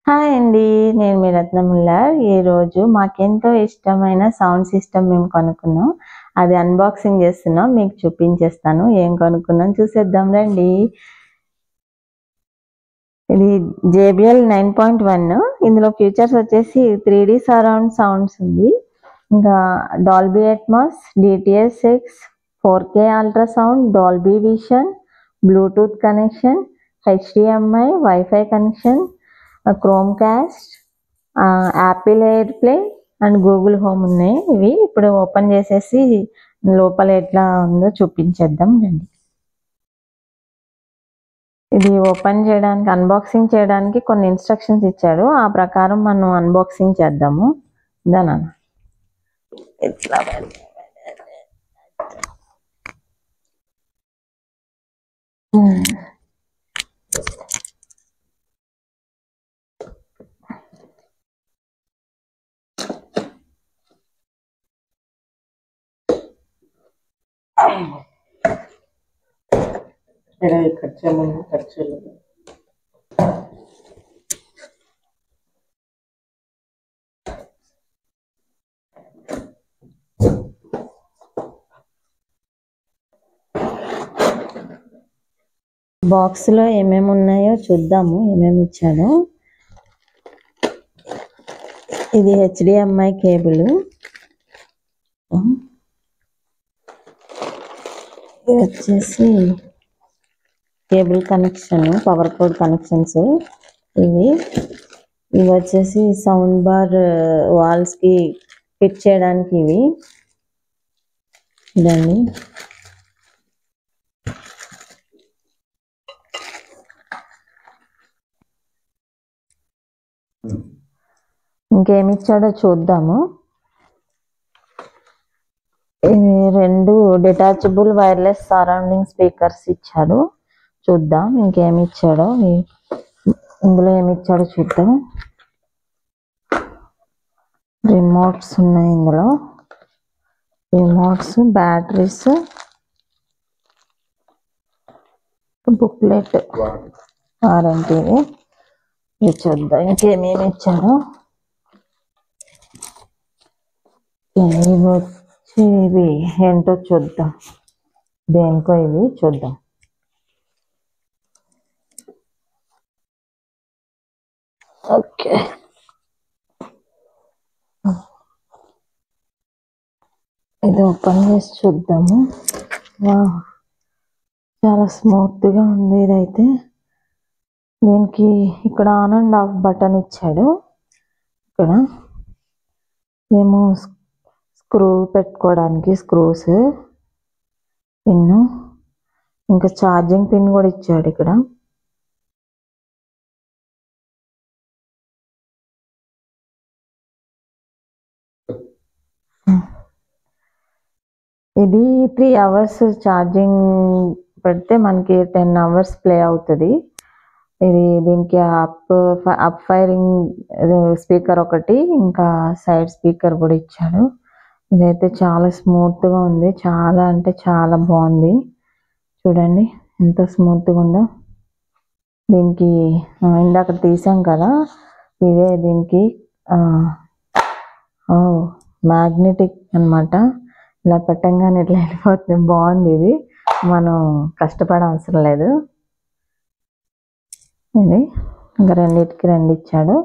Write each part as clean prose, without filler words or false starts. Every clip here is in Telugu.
హాయ్ అండి. నేను మీ రత్నముల్లా. ఈరోజు మాకెంతో ఇష్టమైన సౌండ్ సిస్టమ్ మేము కొనుక్కున్నాం. అది అన్బాక్సింగ్ చేస్తున్నాం. మీకు చూపించేస్తాను ఏం కొనుక్కున్నాం చూసేద్దాం రండి. ఇది JBL 9.1. ఇందులో ఫీచర్స్ వచ్చేసి 3D సరౌండ్ సౌండ్స్ ఉంది. ఇంకా Dolby Atmos, DTS6, 4K ultrasound, Dolby vision, Bluetooth connection, HDMI, wifi connection, chrome cost, Apple air play and Google home ఉన్నాయి. ఇవి ఇప్పుడు ఓపెన్ చేసేసి లోపల ఎట్లా ఉందో చూపించేద్దాం రండి. ఇది ఓపెన్ చేయడానికి అన్బాక్సింగ్ చేయడానికి కొన్ని ఇన్స్ట్రక్షన్స్ ఇచ్చాడు. ఆ ప్రకారం మనం అన్బాక్సింగ్ చేద్దాము. దానా ఇట్లా బాక్స్ లో ఏమేమి ఉన్నాయో చూద్దాము. ఏమేమి ఇచ్చాడో. ఇది HDMI కేబుల్, ఇది వచ్చేసి cable connection, power code connections. ఇవి వచ్చేసి సౌండ్ బార్ వాల్స్ కి ఫిట్ చేయడానికి. ఇవి ఇదండి. ఇంకేమి ఇచ్చాడో చూద్దాము. ఇవి 2 డిటాచబుల్ వైర్లెస్ సరౌండింగ్ స్పీకర్స్ ఇచ్చాడు. చూద్దాం ఇంకేమి ఇచ్చాడో. ఇందులో ఏమి ఇచ్చాడో చూద్దాం. రిమోట్స్ ఉన్నాయి ఇందులో. Remotes, batteries, booklet, warranty. ఇది చూద్దాం ఇంకేమేమి ఇచ్చాడో. ఇవి వచ్చి ఇవి ఏంటో చూద్దాం. దేనికో ఇవి చూద్దాం. ఓకే, ఇది ఓపెన్ చేసి చూద్దాము. చాలా స్మూత్ గా ఉంది ఇదైతే. దీనికి ఇక్కడ ఆన్ అండ్ ఆఫ్ బటన్ ఇచ్చాడు. ఇక్కడ ఏమో స్క్రూ పెట్టుకోవడానికి స్క్రూస్, పిన్, ఇంకా ఛార్జింగ్ పిన్ కూడా ఇచ్చాడు ఇక్కడ. ఇది 3 అవర్స్ ఛార్జింగ్ పెడితే మనకి 10 అవర్స్ ప్లే అవుతుంది. ఇది దీనికి అప్ ఫైరింగ్ స్పీకర్ ఒకటి, ఇంకా సైడ్ స్పీకర్ కూడా ఇచ్చాడు. ఇదైతే చాలా స్మూత్ గా ఉంది. చాలా అంటే చాలా బాగుంది. చూడండి ఎంత స్మూత్ గా ఉందో. దీనికి ఇందాక తీసాం కదా, ఇవే దీనికి మ్యాగ్నెటిక్ అన్నమాట. ఇలా పెట్టంగానే ఇట్లా వెళ్ళిపోతుంది. బాగుంది ఇది. మనం కష్టపడ అవసరం లేదు. ఇది ఇంకా రెండింటికి 2 ఇచ్చాడు.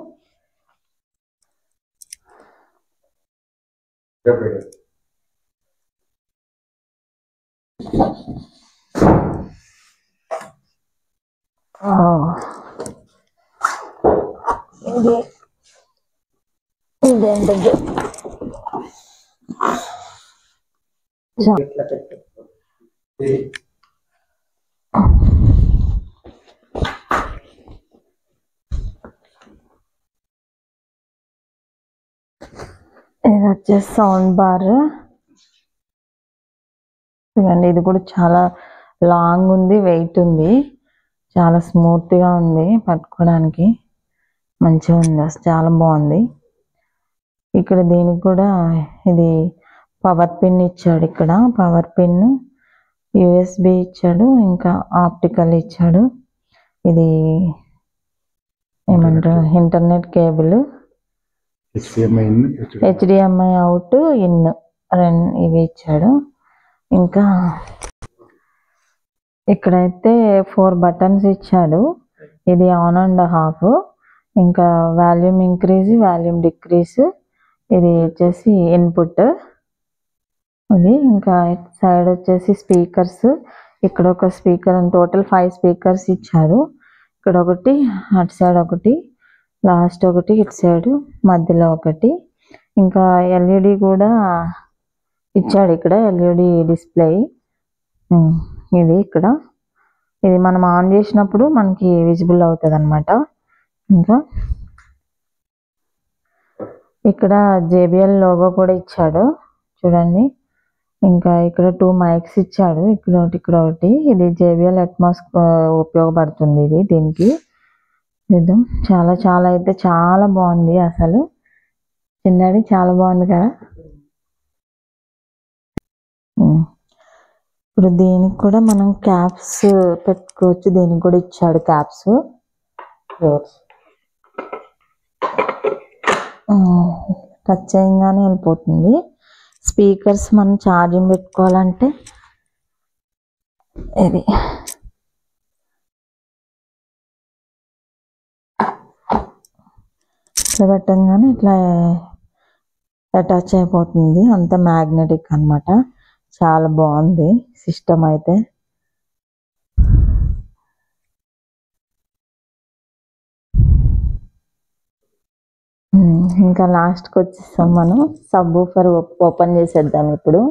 ఇదేంటో ఇది వచ్చేసి సౌండ్ బార్. చూడండి ఇది కూడా చాలా లాంగ్ ఉంది, వెయిట్ ఉంది, చాలా స్మూత్ గా ఉంది. పట్టుకోవడానికి మంచిగా ఉంది. అసలు చాలా బాగుంది. ఇక్కడ దీనికి కూడా ఇది పవర్ పిన్ ఇచ్చాడు. ఇక్కడ పవర్ పిన్, USB ఇచ్చాడు, ఇంకా ఆప్టికల్ ఇచ్చాడు. ఇది ఏమంటారు internet cable, HDMI out, in ఇవి ఇచ్చాడు. ఇంకా ఇక్కడైతే 4 బటన్స్ ఇచ్చాడు. ఇది ఆన్ అండ్ ఆఫ్. ఇంకా వాల్యూమ్ ఇంక్రీజ్, వాల్యూమ్ డిక్రీజ్, ఇది వచ్చేసి ఇన్పుట్. అది ఇంకా సైడ్ వచ్చేసి స్పీకర్స్. ఇక్కడ ఒక స్పీకర్, టోటల్ 5 స్పీకర్స్ ఇచ్చారు. ఇక్కడ ఒకటి, అటు సైడ్ ఒకటి, లాస్ట్ ఒకటి, ఇటు సైడ్ మధ్యలో ఒకటి. ఇంకా LED కూడా ఇచ్చాడు. ఇక్కడ LED డిస్ప్లే. ఇది ఇక్కడ, ఇది మనం ఆన్ చేసినప్పుడు మనకి విజిబుల్ అవుతుంది అనమాట. ఇంకా ఇక్కడ JBL లోగో కూడా ఇచ్చాడు చూడండి. ఇంకా ఇక్కడ 2 మైక్స్ ఇచ్చాడు. ఇక్కడ ఒకటి, ఇక్కడ ఒకటి. ఇది JBL అట్మాస్ ఉపయోగపడుతుంది. ఇది దీనికి చాలా చాలా అయితే చాలా బాగుంది. అసలు చిన్నది చాలా బాగుంది కదా. ఇప్పుడు దీనికి కూడా మనం క్యాప్స్ పెట్టుకోవచ్చు. దీనికి కూడా ఇచ్చాడు క్యాప్స్. టచ్ చేయగానే వెళ్ళిపోతుంది. స్పీకర్స్ మనం ఛార్జింగ్ పెట్టుకోవాలంటే ఇది ఇట్లా పెట్టంగానే ఇట్లా అటాచ్ అయిపోతుంది. అంత మ్యాగ్నెటిక్ అన్నమాట. చాలా బాగుంది సిస్టమ్ అయితే. ఇంకా లాస్ట్కి వచ్చేస్తాం మనం. సబ్ వూఫర్ ఓపెన్ చేసేద్దాం ఇప్పుడు.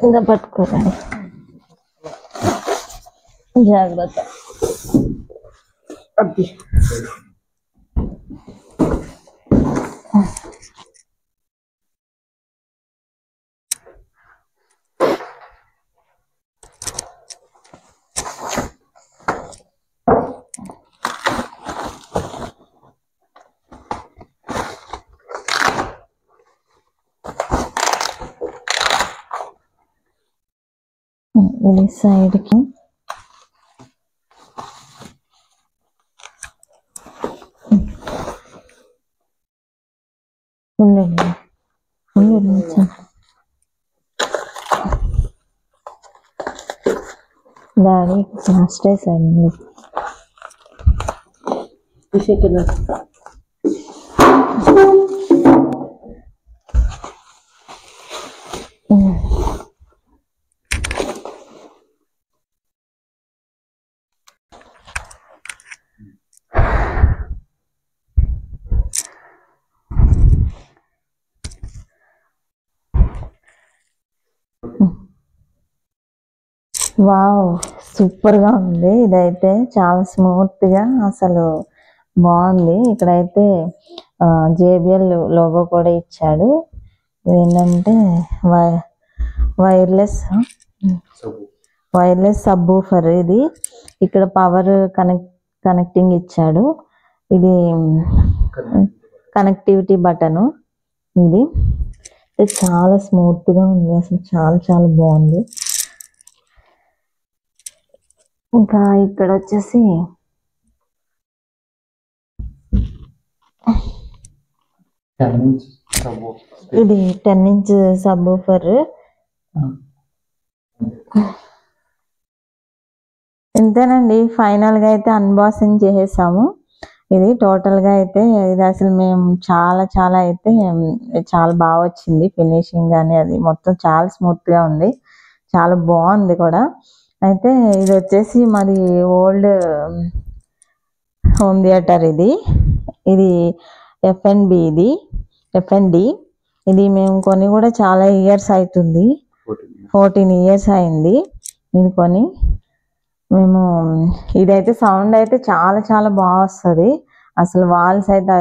ఇంకా పట్టుకోకండి, జాగ్రత్త. ఇది సైడ్కి ఉండండి, డాడీ లాస్ట్ వేసాడు. వావ్, సూపర్ గా ఉంది. ఇదైతే చాలా స్మూత్ గా అసలు బాగుంది. ఇక్కడైతే JBL లోగో కూడా ఇచ్చాడు. ఏంటంటే వైర్లెస్ సబ్ వూఫర్. ఇది ఇక్కడ పవర్ కనెక్టింగ్ ఇచ్చాడు. ఇది కనెక్టివిటీ బటను. ఇది చాలా స్మూత్ గా ఉంది. అసలు చాలా చాలా బాగుంది. ఇంకా ఇక్కడ వచ్చేసి ఇది 10 ఇంచ్ సబ్ వూఫర్. ఇంతేనండి, ఫైనల్ గా అయితే అన్బాక్సింగ్ చేసేసాము. ఇది టోటల్ గా అయితే ఇది అసలు మేము చాలా చాలా అయితే చాలా బాగా వచ్చింది. ఫినిషింగ్ కానీ అది మొత్తం చాలా స్మూత్ గా ఉంది. చాలా బాగుంది కూడా. అయితే ఇది వచ్చేసి మరి ఓల్డ్ హోమ్ థియేటర్. ఇది FNB, ఇది FND. ఇది మేము కొని కూడా చాలా ఇయర్స్ అవుతుంది. 14 ఇయర్స్ అయింది ఇది కొని. మేము ఇదైతే సౌండ్ అయితే చాలా చాలా బాగా వస్తుంది. అసలు వాల్స్ అయితే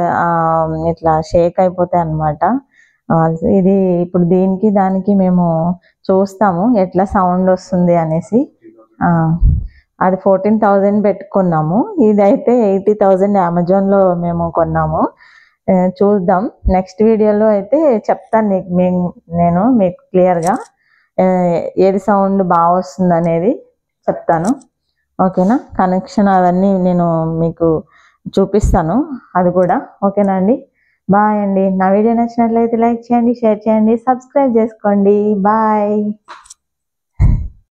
ఇట్లా షేక్ అయిపోతాయి అన్నమాట. వాల్స్ ఇది ఇప్పుడు దీనికి దానికి మేము చూస్తాము ఎట్లా సౌండ్ వస్తుంది అనేసి. అది 14,000 పెట్టుకున్నాము. ఇదైతే 80,000 అమెజాన్లో మేము కొన్నాము. చూద్దాం, నెక్స్ట్ వీడియోలో అయితే చెప్తాను నేను మీకు క్లియర్గా ఏది సౌండ్ బాగా వస్తుంది అనేది చెప్తాను. ఓకేనా. కనెక్షన్ అవన్నీ నేను మీకు చూపిస్తాను అది కూడా. ఓకేనా అండి. బాయ్ అండి. నా వీడియో నచ్చినట్లయితే లైక్ చేయండి, షేర్ చేయండి, సబ్స్క్రైబ్ చేసుకోండి. బాయ్.